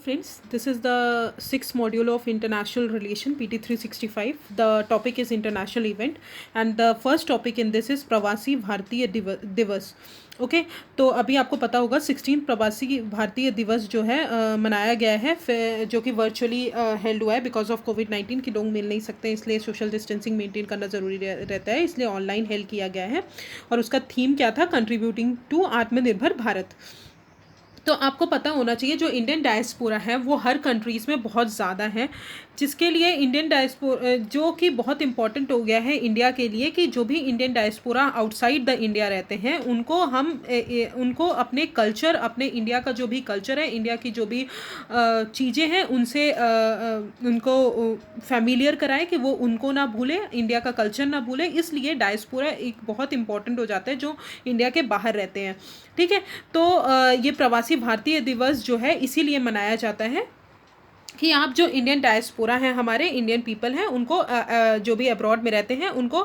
friends, this is the sixth module of International Relation PT 365. The topic is international event and the first topic in this is प्रवासी भारतीय दिवस. Okay तो अभी आपको पता होगा 16 प्रवासी भारतीय दिवस जो है मनाया गया है जो कि वर्चुअली हेल्ड हुआ है बिकॉज ऑफ कोविड-19 कि लोग मिल नहीं सकते, इसलिए सोशल डिस्टेंसिंग मेंटेन करना ज़रूरी रहता है, इसलिए ऑनलाइन हेल्ड किया गया है. और उसका थीम क्या था? कंट्रीब्यूटिंग टू आत्मनिर्भर भारत. तो आपको पता होना चाहिए जो इंडियन डायस्पोरा है वो हर कंट्रीज़ में बहुत ज़्यादा है, जिसके लिए इंडियन डायस्पोरा जो कि बहुत इंपॉर्टेंट हो गया है इंडिया के लिए कि जो भी Indian diaspora outside the India रहते हैं उनको अपने कल्चर, अपने इंडिया का जो भी कल्चर है, इंडिया की जो भी चीज़ें हैं उनसे उनको फैमिलियर कराएं कि वो उनको ना भूलें, इंडिया का कल्चर ना भूलें. इसलिए डायस्पोरा एक बहुत इंपॉर्टेंट हो जाता है जो इंडिया के बाहर रहते हैं. ठीक है, तो ये प्रवासी भारतीय दिवस जो है इसीलिए मनाया जाता है कि आप जो इंडियन डायस्पोरा हैं, हमारे इंडियन पीपल हैं, उनको जो भी अब्रॉड में रहते हैं उनको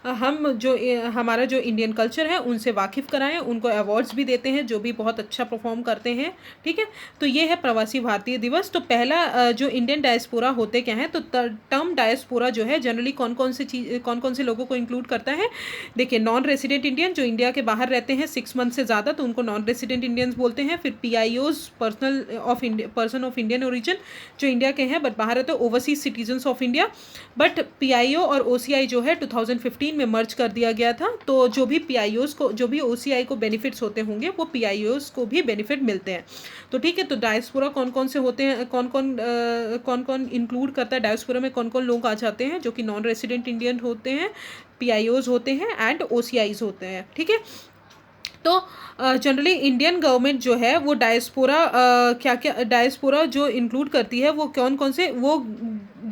हम जो हमारा जो इंडियन कल्चर है उनसे वाकिफ़ कराएं, उनको अवार्ड्स भी देते हैं जो भी बहुत अच्छा परफॉर्म करते हैं. ठीक है, तो ये है प्रवासी भारतीय दिवस. तो पहला जो इंडियन डायस्पोरा होते क्या हैं, तो टर्म डायस्पोरा जो है जनरली कौन कौन से लोगों को इंक्लूड करता है. देखिए, नॉन रेसिडेंट इंडियन जो इंडिया के बाहर रहते हैं 6 मंथ से ज़्यादा, तो उनको नॉन रेसिडेंट इंडियंस बोलते हैं. फिर PIOs, person of Indian origin, जो इंडिया के हैं बट बाहर रहते हैं, overseas citizens of India. But PIO और OCI जो है 2015 में मर्ज कर दिया गया था, तो जो भी PIOs को, जो भी OCI को बेनिफिट्स होते होंगे वो PIOs को भी बेनिफिट मिलते हैं. तो ठीक है, तो डायस्पोरा कौन कौन से होते हैं, कौन कौन इंक्लूड करता है डायस्पोरा में, कौन कौन लोग आ जाते हैं जो कि नॉन रेसिडेंट इंडियन होते हैं, PIOs होते हैं एंड OCIs होते हैं. ठीक है, तो जनरली इंडियन गवर्नमेंट जो है वो डायस्पोरा जो इंक्लूड करती है वो कौन से, वो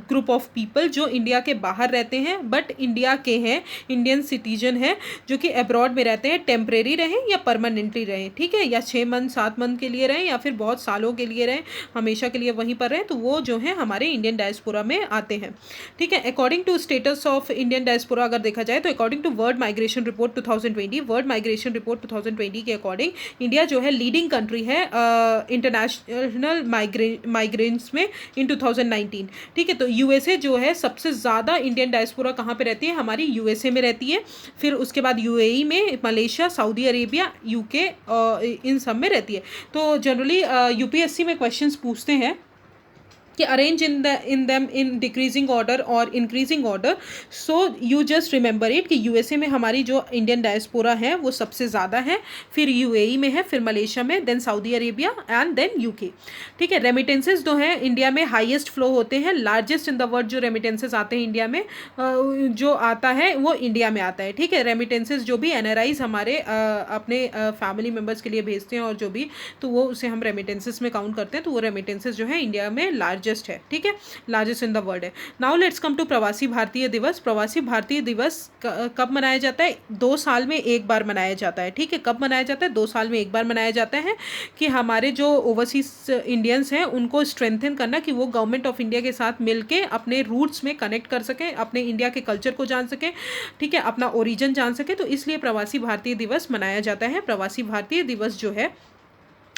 ग्रुप ऑफ पीपल जो इंडिया के बाहर रहते हैं बट इंडिया के हैं, इंडियन सिटीजन हैं, जो कि अब्रॉड में रहते हैं, टेम्परेरी रहें या परमानेंटली रहें. ठीक है, या 6 मंथ 7 मंथ के लिए रहें या फिर बहुत सालों के लिए रहें, हमेशा के लिए वहीं पर रहें, तो वो जो है हमारे इंडियन डायस्पोरा में आते हैं. ठीक है, according to status of Indian diaspora अगर देखा जाए तो according to world migration report 2020, world migration report 2020 के अकॉर्डिंग इंडिया जो है लीडिंग कंट्री है इंटरनेशनल माइग्रेंट्स में इन 2019. ठीक है, तो USA जो है सबसे ज़्यादा इंडियन डायस्पोरा कहाँ पे रहती है, हमारी USA में रहती है. फिर उसके बाद UAE में, मलेशिया, सऊदी अरेबिया, UK इन सब में रहती है. तो जनरली UPSC में क्वेश्चंस पूछते हैं कि arrange in them in decreasing order और increasing order. So you just remember it कि USA में हमारी जो इंडियन डायस्पोरा है वो सबसे ज़्यादा है, फिर UAE में है, फिर मलेशिया में, then Saudi Arabia and then UK. ठीक है, रेमिटेंसेज जो हैं इंडिया में हाईएस्ट फ्लो होते हैं, लार्जेस्ट इन द वर्ल्ड जो रेमिटेंसेज आते हैं इंडिया में, जो आता है वो इंडिया में आता है. ठीक है, रेमिटेंसेज जो भी NRIs हमारे अपने फैमिली मेम्बर्स के लिए भेजते हैं और जो भी, तो वो उसे हम रेमिटेंसेज में काउंट करते हैं, तो वो रेमिटेंसेज जो है इंडिया में लार्जेस्ट है. ठीक है, लार्जेस्ट इन द वर्ल्ड है. नाउ लेट्स कम टू प्रवासी भारतीय दिवस. प्रवासी भारतीय दिवस कब मनाया जाता है? 2 साल में एक बार मनाया जाता है. ठीक है, कब मनाया जाता है? 2 साल में एक बार मनाया जाता है कि हमारे जो ओवरसीज इंडियंस हैं उनको स्ट्रेंथन करना, कि वो गवर्नमेंट ऑफ इंडिया के साथ मिलके अपने रूट्स में कनेक्ट कर सकें, अपने इंडिया के कल्चर को जान सकें. ठीक है, अपना ओरिजिन जान सकें, तो इसलिए प्रवासी भारतीय दिवस मनाया जाता है. प्रवासी भारतीय दिवस जो है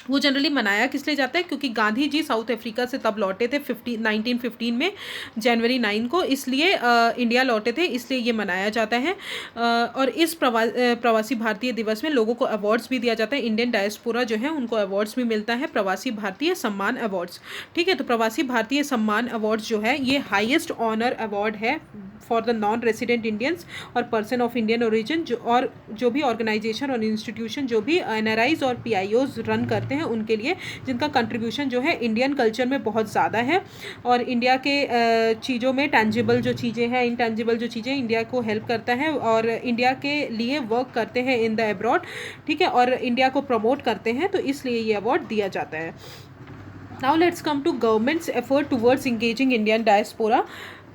वो जनरली मनाया किस लिए जाता है, क्योंकि गांधी जी साउथ अफ्रीका से तब लौटे थे 1915 में जनवरी 9 को, इसलिए इंडिया लौटे थे, इसलिए ये मनाया जाता है. और इस प्रवासी भारतीय दिवस में लोगों को अवार्ड्स भी दिया जाता है. इंडियन डायस्पोरा जो है उनको अवार्ड्स भी मिलता है, प्रवासी भारतीय सम्मान अवार्ड्स. ठीक है, तो प्रवासी भारतीय सम्मान अवार्ड्स जो है ये हाईएस्ट ऑनर अवार्ड है for the non resident Indians और पर्सन ऑफ इंडियन ओरिजिन, जो भी ऑर्गेनाइजेशन और इंस्टीट्यूशन जो भी NRIs और PIOs रन करते हैं उनके लिए, जिनका कंट्रीब्यूशन जो है इंडियन कल्चर में बहुत ज़्यादा है और इंडिया के चीज़ों में टेंजिबल जो चीज़ें हैं, इनटेंजिबल जो चीज़ें इंडिया को हेल्प करता है और इंडिया के लिए वर्क करते हैं इन द अब्रॉड. ठीक है, और इंडिया को प्रमोट करते हैं, तो इसलिए ये अवार्ड दिया जाता है. Now let's come to government's effort towards engaging Indian diaspora.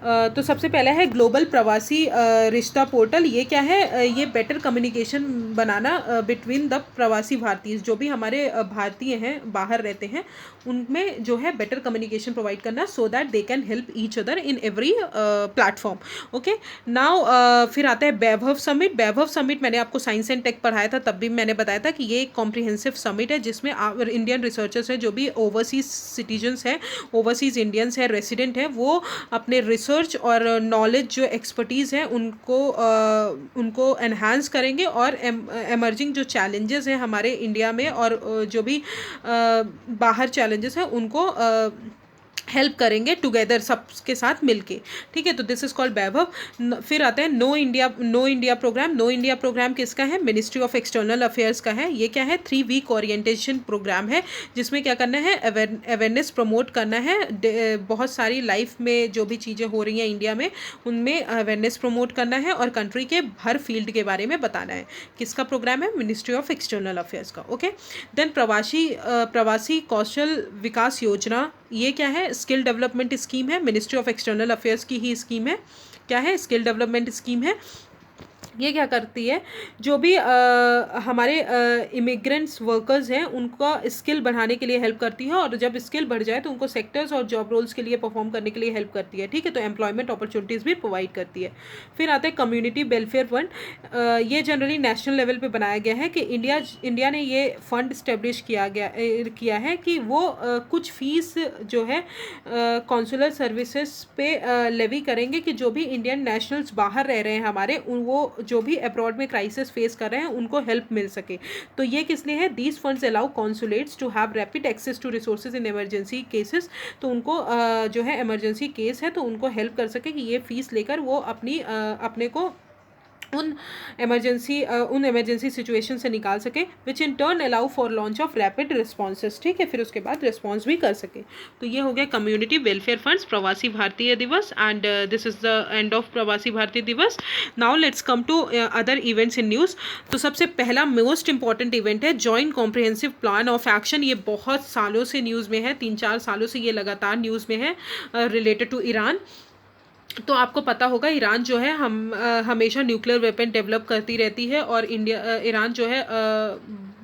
तो सबसे पहला है ग्लोबल प्रवासी रिश्ता पोर्टल। ये क्या है? ये better communication banana between the प्रवासी भारतीय, जो भी हमारे भारतीय हैं बाहर रहते हैं उनमें जो है बेटर कम्युनिकेशन प्रोवाइड करना, so that they can help each other in every platform. Okay, now फिर आता है वैभव समिट। वैभव समिट मैंने आपको साइंस एंड टेक पढ़ाया था, तब भी मैंने बताया था कि ये एक कॉम्प्रिहेंसिव समिट है जिसमें इंडियन रिसर्चर्स हैं, जो भी ओवरसीज सिटीजन्स हैं, ओवरसीज इंडियंस हैं, रेसिडेंट हैं, वो अपने रिसर्च और नॉलेज जो एक्सपर्टीज़ है उनको एनहांस करेंगे और एमर्जिंग जो चैलेंजेस हैं हमारे इंडिया में और जो भी बाहर चैलेंजेस हैं उनको हेल्प करेंगे टुगेदर, सबके साथ मिलके। ठीक है, तो दिस इज कॉल्ड वैभव। फिर आता है know India programme. Know India programme किसका है? मिनिस्ट्री ऑफ एक्सटर्नल अफेयर्स का है। ये क्या है? 3 वीक ओरिएंटेशन प्रोग्राम है जिसमें क्या करना है? अवेयरनेस प्रमोट करना है। बहुत सारी लाइफ में जो भी चीज़ें हो रही हैं इंडिया में उनमें अवेयरनेस प्रमोट करना है और कंट्री के हर फील्ड के बारे में बताना है। किसका प्रोग्राम है? मिनिस्ट्री ऑफ एक्सटर्नल अफेयर्स का। ओके, देन प्रवासी कौशल विकास योजना। ये क्या है? स्किल डेवलपमेंट स्कीम है, मिनिस्ट्री ऑफ एक्सटर्नल अफेयर्स की ही स्कीम है। क्या है? स्किल डेवलपमेंट स्कीम है। ये क्या करती है? जो भी हमारे इमिग्रेंट्स वर्कर्स हैं उनका स्किल बढ़ाने के लिए हेल्प करती है, और जब स्किल बढ़ जाए तो उनको सेक्टर्स और जॉब रोल्स के लिए परफॉर्म करने के लिए हेल्प करती है। ठीक है, तो एम्प्लॉयमेंट अपॉर्चुनिटीज़ भी प्रोवाइड करती है। फिर आता है कम्युनिटी वेलफेयर फंड। ये जनरली नेशनल लेवल पे बनाया गया है कि इंडिया ने ये फंड इस्टेब्लिश किया है कि वो कुछ फ़ीस जो है कॉन्सुलर सर्विसेज पे लेवी करेंगे कि जो भी इंडियन नेशनल्स बाहर रह रहे हैं हमारे, वो जो भी अब्रॉड में क्राइसिस फेस कर रहे हैं उनको हेल्प मिल सके। तो ये किस लिए है? These funds allow consulates to have rapid access to resources in emergency cases. तो उनको जो है इमरजेंसी केस है तो उनको हेल्प कर सके कि ये फीस लेकर वो अपने को उन इमरजेंसी सिचुएशन से निकाल सके, which in turn allow for launch of rapid responses. ठीक है, फिर उसके बाद रिस्पॉन्स भी कर सके। तो ये हो गया community welfare funds, Pravasi Bharatiya Divas, and this is the end of Pravasi Bharatiya Divas. Now let's come to other events in news. तो सबसे पहला मोस्ट इंपॉर्टेंट इवेंट है joint comprehensive plan of action. ये बहुत सालों से न्यूज़ में है, 3-4 सालों से ये लगातार न्यूज़ में है रिलेटेड टू ईरान। तो आपको पता होगा ईरान जो है हमेशा न्यूक्लियर वेपन डेवलप करती रहती है, और ईरान जो है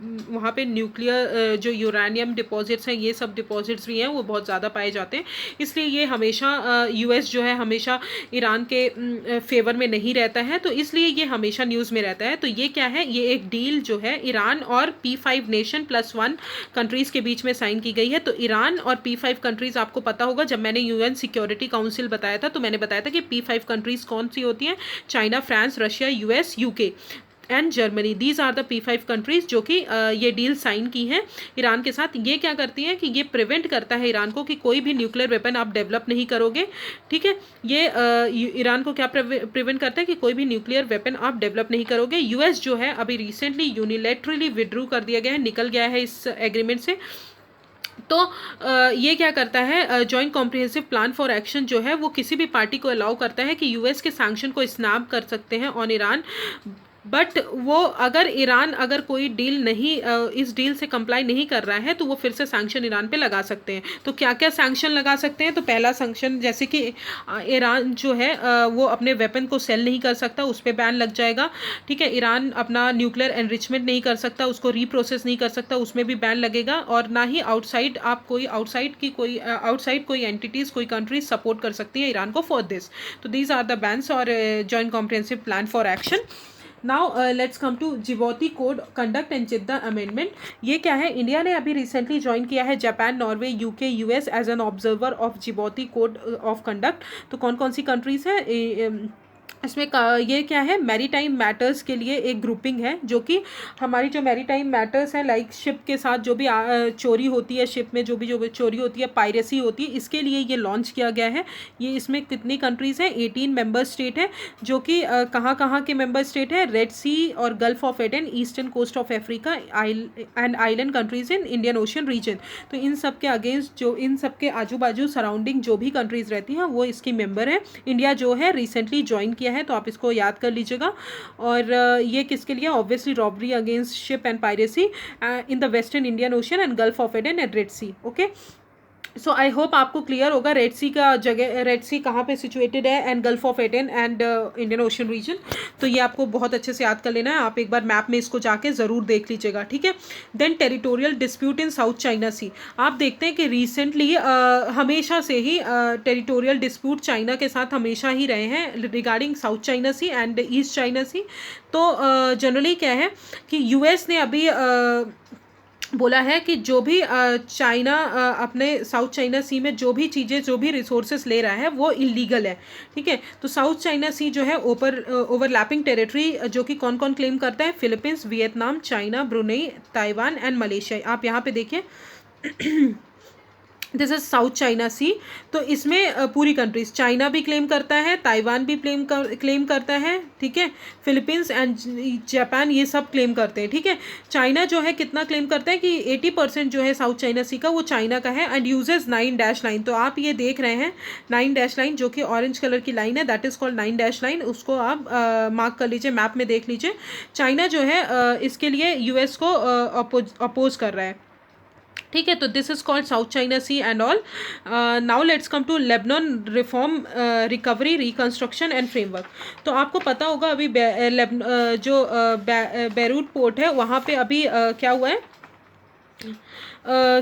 वहाँ पे न्यूक्लियर जो यूरेनियम डिपॉजिट्स हैं, ये सब डिपॉजिट्स भी हैं, वो बहुत ज़्यादा पाए जाते हैं। इसलिए ये हमेशा यूएस जो है हमेशा ईरान के फेवर में नहीं रहता है, तो इसलिए ये हमेशा न्यूज़ में रहता है। तो ये क्या है? ये एक डील जो है ईरान और P5 नेशन +1 कंट्रीज़ के बीच में साइन की गई है। तो ईरान और P5 कंट्रीज़, आपको पता होगा जब मैंने UN सिक्योरिटी काउंसिल बताया था तो मैंने बताया था कि P5 कंट्रीज़ कौन सी होती हैं? China, France, Russia, US, UK and Germany. These are the P5 countries जो कि ये डील साइन की हैं ईरान के साथ। ये क्या करती हैं कि ये प्रिवेंट करता है ईरान को कि कोई भी न्यूक्लियर वेपन आप डेवलप नहीं करोगे। ठीक है, ये ईरान को क्या प्रिवेंट करता है कि कोई भी न्यूक्लियर वेपन आप डेवलप नहीं करोगे। यूएस जो है अभी रिसेंटली यूनिलैटरली विड्रू कर दिया गया है, निकल गया है इस एग्रीमेंट से। तो ये क्या करता है? Joint comprehensive plan for action जो है वो किसी भी पार्टी को अलाउ करता है कि यूएस के सैंक्शन को स्नैप कर सकते हैं ऑन ईरान, बट वो अगर कोई डील नहीं इस डील से कंप्लाई नहीं कर रहा है तो वो फिर से सैंक्शन ईरान पे लगा सकते हैं। तो क्या क्या सैंक्शन लगा सकते हैं? तो पहला सैंक्शन जैसे कि ईरान जो है वो अपने वेपन को सेल नहीं कर सकता, उस पर बैन लग जाएगा। ठीक है, ईरान अपना न्यूक्लियर एनरिचमेंट नहीं कर सकता, उसको रीप्रोसेस नहीं कर सकता, उसमें भी बैन लगेगा। और ना ही आउटसाइड कोई एंटिटीज़, कोई कंट्रीज सपोर्ट कर सकती है ईरान को फॉर दिस। तो दीज आर द बैन्स और joint comprehensive plan for action. Now let's come to Djibouti code conduct and Jeddah amendment. ये क्या है? इंडिया ने अभी रिसेंटली ज्वाइन किया है Japan, Norway, UK, US as an observer of Djibouti code of conduct. तो कौन कौन सी कंट्रीज़ हैं इसमें? ये क्या है? मैरीटाइम मैटर्स के लिए एक ग्रुपिंग है, जो कि हमारी जो मैरीटाइम मैटर्स हैं लाइक शिप के साथ जो भी चोरी होती है, शिप में जो भी चोरी होती है, पायरेसी होती है, इसके लिए ये लॉन्च किया गया है। ये इसमें कितनी कंट्रीज़ हैं? 18 मेंबर स्टेट है, जो कि कहाँ के मेंबर स्टेट है? रेड सी और Gulf of Aden, eastern coast of Africa and island countries in Indian Ocean region. तो इन सब के अगेंस्ट जो इन सब के आजू बाजू सराउंडिंग जो भी कंट्रीज़ रहती हैं वो इसकी मेंबर है। इंडिया जो है रिसेंटली ज्वाइन किया है, तो आप इसको याद कर लीजिएगा। और ये किसके लिए? Obviously robbery against ship and piracy in the western Indian Ocean and Gulf of Aden and Red Sea. Okay, so I hope आपको क्लियर होगा रेड सी का जगह, रेड सी कहाँ पे सिचुएटेड है, and Gulf of Aden and Indian Ocean region. तो ये आपको बहुत अच्छे से याद कर लेना है, आप एक बार मैप में इसको जाके ज़रूर देख लीजिएगा, ठीक है। Then territorial dispute in South China Sea. आप देखते हैं कि रिसेंटली हमेशा से ही टेरिटोरियल डिस्प्यूट चाइना के साथ हमेशा ही रहे हैं regarding South China Sea and East China Sea. तो जनरली क्या है कि यूएस ने अभी बोला है कि जो भी चाइना अपने साउथ चाइना सी में जो भी चीज़ें, जो भी रिसोर्सेज ले रहा है वो इलीगल है, ठीक है। तो साउथ चाइना सी जो है ओवरलैपिंग टेरिटरी जो कि कौन कौन क्लेम करता है, Philippines, Vietnam, China, Brunei, Taiwan and Malaysia. आप यहाँ पे देखिए this is south China Sea. तो इसमें पूरी कंट्रीज, चाइना भी क्लेम करता है, ताइवान भी क्लेम करता है, ठीक है, फिलीपींस एंड जापान ये सब क्लेम करते हैं, ठीक है। चाइना जो है कितना क्लेम करता है कि 80% जो है साउथ चाइना सी का वो चाइना का है, एंड यूजेज 9-लाइन। तो आप ये देख रहे हैं 9-लाइन जो कि ऑरेंज कलर की लाइन है, दैट इज कॉल्ड 9-लाइन। उसको आप मार्क कर लीजिए, मैप में देख लीजिए। चाइना जो है इसके लिए यूएस को अपोज कर रहा है, ठीक है। तो this is called South China Sea and all. Now let's come to Lebanon reform, recovery, reconstruction and framework. तो आपको पता होगा अभी जो बेरूट पोर्ट है वहाँ पे अभी क्या हुआ है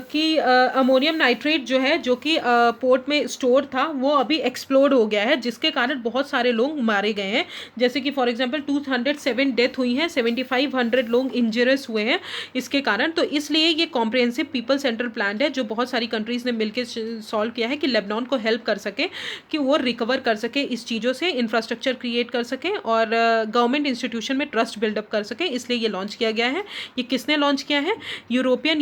कि अमोनियम नाइट्रेट जो है, जो कि पोर्ट में स्टोर था, वो अभी एक्सप्लोड हो गया है, जिसके कारण बहुत सारे लोग मारे गए हैं। जैसे कि फॉर एग्जांपल 207 डेथ हुई हैं, 7500 लोग इंजरस हुए हैं इसके कारण। तो इसलिए ये कॉम्प्रिहेंसिव पीपल सेंट्रल प्लान है जो बहुत सारी कंट्रीज़ ने मिलकर सॉल्व किया है कि लेबनान को हेल्प कर सके कि वो रिकवर कर सके इस चीज़ों से, इंफ्रास्ट्रक्चर क्रिएट कर सके और गवर्नमेंट इंस्टीट्यूशन में ट्रस्ट बिल्डअप कर सके, इसलिए ये लॉन्च किया गया है। ये किसने लॉन्च किया है? यूरोपियन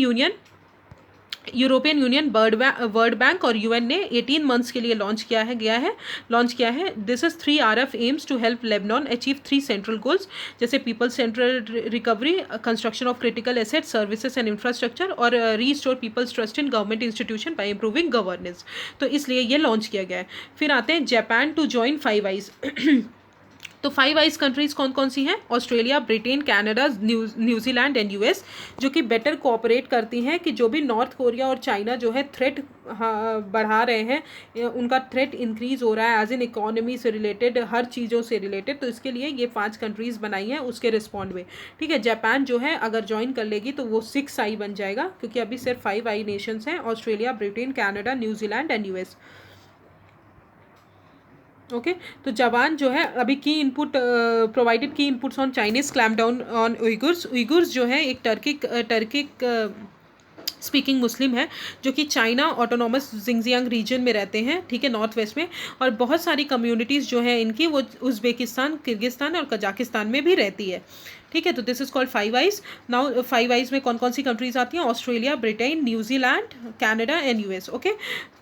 यूनियन, वर्ल्ड बैंक और यूएन ने 18 मंथ्स के लिए लॉन्च किया है। This is 3RF aims to help Lebanon achieve 3 central goals, जैसे people central recovery, construction of critical asset, services and infrastructure, और restore people's trust in government institution by improving governance. तो इसलिए ये launch किया गया है। फिर आते हैं जापान टू ज्वाइन 5 आइज। तो 5 आइज कंट्रीज कौन कौन सी हैं? Australia, Britain, Canada, New Zealand and US, जो कि बेटर कोऑपरेट करती हैं कि जो भी नॉर्थ कोरिया और चाइना जो है थ्रेट बढ़ा रहे हैं, उनका थ्रेट इंक्रीज हो रहा है एज इन इकोनॉमी से रिलेटेड, हर चीज़ों से रिलेटेड। तो इसके लिए ये 5 कंट्रीज़ बनाई हैं उसके रिस्पॉन्ड में, ठीक है। जापान जो है अगर ज्वाइन कर लेगी तो वो 6 आई बन जाएगा, क्योंकि अभी सिर्फ 5 आई नेशंस हैं, Australia, Britain, Canada, New Zealand and US. Okay तो जापान जो है अभी की इनपुट प्रोवाइडेड की inputs on Chinese क्लैम्पडाउन on Uyghurs जो है एक टर्किक स्पीकिंग मुस्लिम है, जो कि चाइना ऑटोनॉमस जिंगजियांग रीजन में रहते हैं, ठीक है, नॉर्थ वेस्ट में। और बहुत सारी कम्युनिटीज़ जो है इनकी वो उज़्बेकिस्तान, किर्गिस्तान और कजाकिस्तान में भी रहती है, ठीक है। तो this is called 5 eyes. Now 5 eyes में कौन कौन सी कंट्रीज आती हैं? Australia, Britain, New Zealand, Canada and US, okay.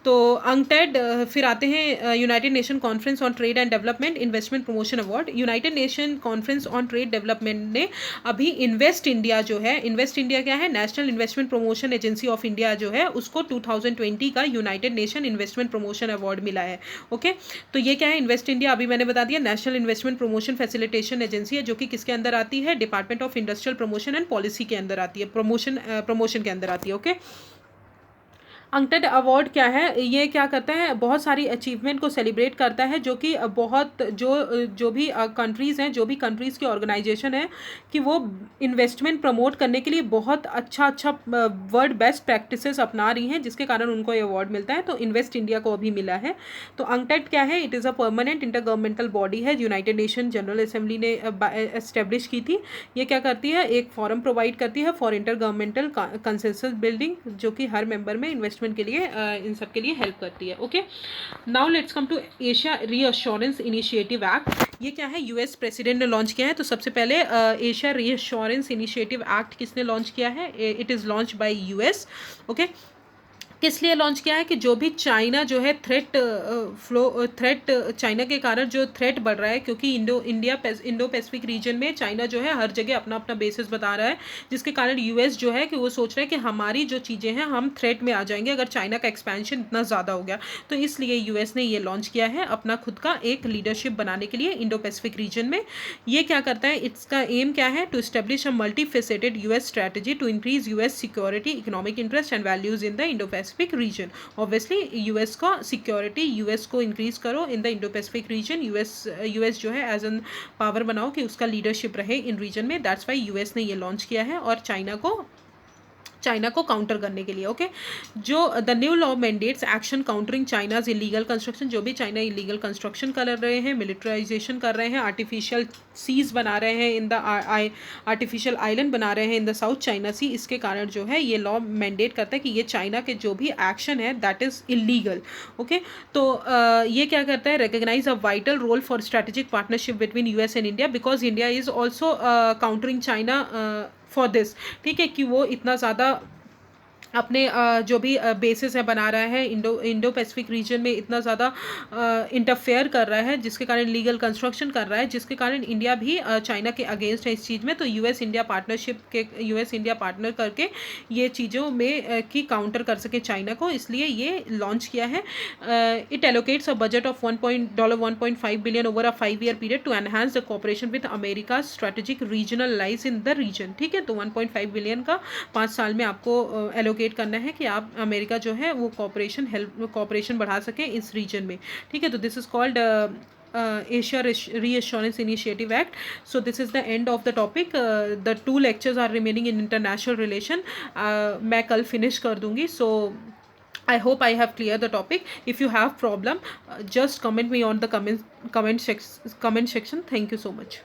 तो अंगटेड, फिर आते हैं United nation conference on trade and development investment promotion award. United nation conference on trade development ने अभी इन्वेस्ट इंडिया जो है, इन्वेस्ट इंडिया क्या है? National investment promotion agency of India जो है, उसको 2020 का United nation investment promotion award मिला है, ओके। तो ये क्या है? इन्वेस्ट इंडिया अभी मैंने बता दिया, national investment promotion facilitation agency है, जो कि किसके अंदर आती है? Department of industrial promotion and policy के अंदर आती है, प्रमोशन के अंदर आती है, ओके। अंगटेड अवार्ड क्या है? ये क्या करता है? बहुत सारी अचीवमेंट को सेलिब्रेट करता है, जो कि बहुत जो भी कंट्रीज़ हैं, जो भी कंट्रीज़ की ऑर्गेनाइजेशन है, कि वो इन्वेस्टमेंट प्रमोट करने के लिए बहुत अच्छा वर्ल्ड बेस्ट प्रैक्टिसेस अपना रही हैं, जिसके कारण उनको ये अवार्ड मिलता है। तो इन्वेस्ट इंडिया को अभी मिला है। तो अंगटेड क्या है? It is a permanent intergovernmental body है, यूनाइटेड नेशन जनरल असेंबली ने एस्टेब्लिश की थी। ये क्या करती है? एक फॉरम प्रोवाइड करती है फॉर इंटरगवर्नमेंटल कंसेंसस बिल्डिंग, जो कि हर मेंबर में इन्वेस्टमेंट के लिए इन सब के लिए हेल्प करती है, okay. Now let's come to Asia reassurance initiative act. ये क्या है? यूएस प्रेसिडेंट ने लॉन्च किया है। तो सबसे पहले एशिया रीअश्योरेंस इनिशिएटिव एक्ट किसने लॉन्च किया है? It is launch by US, okay. किस लिए लॉन्च किया है? कि जो भी चाइना जो है थ्रेट चाइना के कारण जो थ्रेट बढ़ रहा है, क्योंकि इंडो पैसिफिक रीजन में चाइना जो है हर जगह अपना अपना बेसिस बता रहा है, जिसके कारण यूएस जो है कि वो सोच रहा है कि हमारी जो चीज़ें हैं हम थ्रेट में आ जाएंगे अगर चाइना का एक्सपेंशन इतना ज़्यादा हो गया। तो इसलिए यूएस ने ये लॉन्च किया है अपना खुद का एक लीडरशिप बनाने के लिए इंडो पैसिफिक रीजन में। ये क्या करता है? इसका एम क्या है? To establish a multi faceted US strategy to increase US security, economic interest and values in the Indo Pacific Pacific region. Obviously US का सिक्योरिटी, यूएस को इंक्रीज करो in the Indo Pacific region, US जो है as an power बनाओ कि उसका leadership रहे इन reason में। दैट्स वाई यूएस ने ये लॉन्च किया है, और चाइना को काउंटर करने के लिए। ओके, जो the new law mandates action countering China's illegal construction, जो भी चाइना इलीगल कंस्ट्रक्शन कर रहे हैं, मिलिट्राइजेशन कर रहे हैं, आर्टिफिशियल सीज बना रहे हैं इन द आर्टिफिशियल आइलैंड बना रहे हैं इन द साउथ चाइना सी, इसके कारण जो है ये लॉ मैंडेट करता है कि ये चाइना के जो भी एक्शन है दैट इज़ इलीगल। ओके, तो ये क्या करता है, recognise a vital role for strategic partnership between US and India, because India is also countering China for this. ठीक है, कि वो इतना ज़्यादा अपने जो भी बेसिस है बना रहा है इंडो पैसिफिक रीजन में, इतना ज़्यादा इंटरफेयर कर रहा है, जिसके कारण लीगल कंस्ट्रक्शन कर रहा है, जिसके कारण इंडिया भी चाइना के अगेंस्ट है इस चीज़ में। तो यूएस इंडिया पार्टनर करके ये चीज़ों में की काउंटर कर सके चाइना को, इसलिए ये लॉन्च किया है। It allocates a budget of $1.5 billion over a 5-year period to enhance the cooperation with America strategic regional lies in the region. ठीक है, तो 1.5 बिलियन का 5 साल में आपको एलोकेट करना है कि आप अमेरिका जो है वो कोऑपरेशन बढ़ा सकें इस रीजन में। ठीक है, तो this is called Asia Reassurance Initiative Act. So this is the end of the topic. The 2 lectures are remaining in international relation. मैं कल finish कर दूँगी. So I hope I have cleared the topic. If you have problem, just comment me on the comment section. Thank you so much.